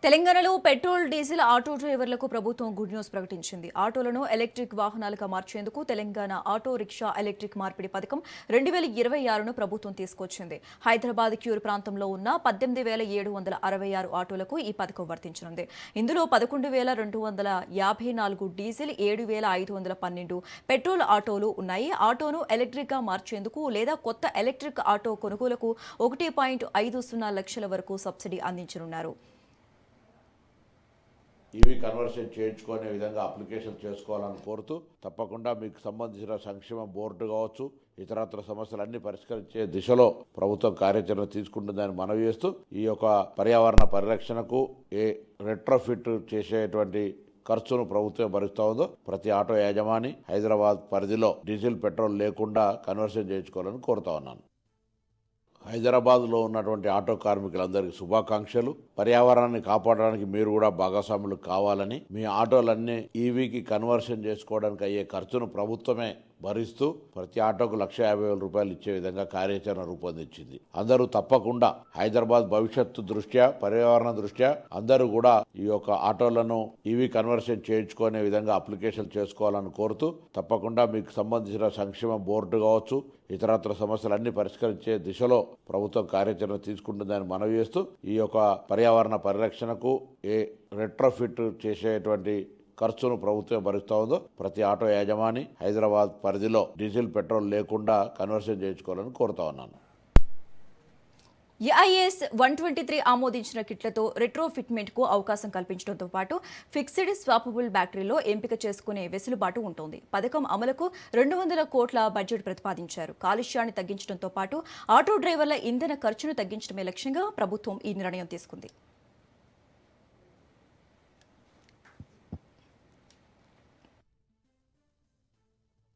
తెలంగాణలో petrol diesel auto డ్రైవర్లకు ప్రభుత్వం గుడ్ న్యూస్ ప్రకటించింది. ఆటోలను ఎలక్ట్రిక్ వాహనాలుగా మార్చేందుకు తెలంగాణ ఆటో రిక్షా ఎలక్ట్రిక్ మార్పిడి పథకం 2026ను ప్రభుత్వం తీసుకొచ్చింది. హైదరాబాద్ క్యూర్ ప్రాంతంలో ఉన్న 18,766 ఆటోలకు ఈ పథకం వర్తించనుంది. ఇందులో 11,254 డీజిల్, 7,512 పెట్రోల్ ఆటోలు ఉన్నాయి. ఆటోను ఎలక్ట్రిక్ గా మార్చేందుకు లేదా కొత్త ఎలక్ట్రిక్ ఆటో కొనుగోలుకు 1.50 లక్షల వరకు సబ్సిడీ అందించనున్నారు. ఈవీ కన్వర్షన్ చేయించుకునే విధంగా అప్లికేషన్ చేసుకోవాలని కోరుతూ తప్పకుండా మీకు సంబంధించిన సంక్షేమ బోర్డు కావచ్చు, ఇతరత్ర సమస్యలన్నీ పరిష్కరించే దిశలో ప్రభుత్వం కార్యాచరణ తీసుకుంటుందని మనవి చేస్తూ ఈ యొక్క పర్యావరణ పరిరక్షణకు రెట్రోఫిట్ చేసేటువంటి ఖర్చును ప్రభుత్వం భరిస్తూ ఉందో ప్రతి ఆటో యాజమాని హైదరాబాద్ పరిధిలో డీజిల్ పెట్రోల్ లేకుండా కన్వర్షన్ చేయించుకోవాలని కోరుతా ఉన్నాను. హైదరాబాద్లో ఉన్నటువంటి ఆటో కార్మికులందరికీ శుభాకాంక్షలు. పర్యావరణాన్ని కాపాడడానికి మీరు కూడా భాగస్వాములు కావాలని, మీ ఆటోలన్నీ ఈవీకి కన్వర్షన్ చేసుకోవడానికి అయ్యే ఖర్చును ప్రభుత్వమే భరిస్తూ ప్రతి ఆటోకు 1,50,000 రూపాయలు ఇచ్చే విధంగా కార్యాచరణ రూపొందించింది. అందరూ తప్పకుండా హైదరాబాద్ భవిష్యత్తు దృష్ట్యా, పర్యావరణ దృష్ట్యా అందరూ కూడా ఈ యొక్క ఆటోలను ఈవీ కన్వర్షన్ చేయించుకునే విధంగా అప్లికేషన్ చేసుకోవాలని కోరుతూ తప్పకుండా మీకు సంబంధించిన సంక్షేమ బోర్డు కావచ్చు, ఇతరత్ర సమస్యలన్నీ పరిష్కరించే దిశలో ప్రభుత్వం కార్యాచరణ తీసుకుంటుందని మనవి చేస్తూ ఈ యొక్క పర్యావరణ పరిరక్షణకు రెట్రోఫిట్ చేసేటువంటి ఖర్చును ప్రభుత్వం భరిస్తూ ఉందో ప్రతి ఆటో యాజమాని హైదరాబాద్ పరిధిలో డీజిల్ పెట్రోల్ లేకుండా కన్వర్షన్ చేయించుకోవాలని కోరుతా ఉన్నాను. ఏఐఎస్ 123 ఆమోదించిన కిట్లతో రెట్రో ఫిట్మెంట్ కు అవకాశం కల్పించడంతో పాటు ఫిక్స్డ్ స్వాపబుల్ బ్యాటరీలో ఎంపిక చేసుకునే వెసులుబాటు ఉంటుంది. పథకం అమలుకు 200 కోట్ల బడ్జెట్ ప్రతిపాదించారు. కాలుష్యాన్ని తగ్గించడంతో పాటు ఆటో డ్రైవర్ల ఇంధన ఖర్చును తగ్గించడమే లక్ష్యంగా ప్రభుత్వం ఈ నిర్ణయం తీసుకుంది.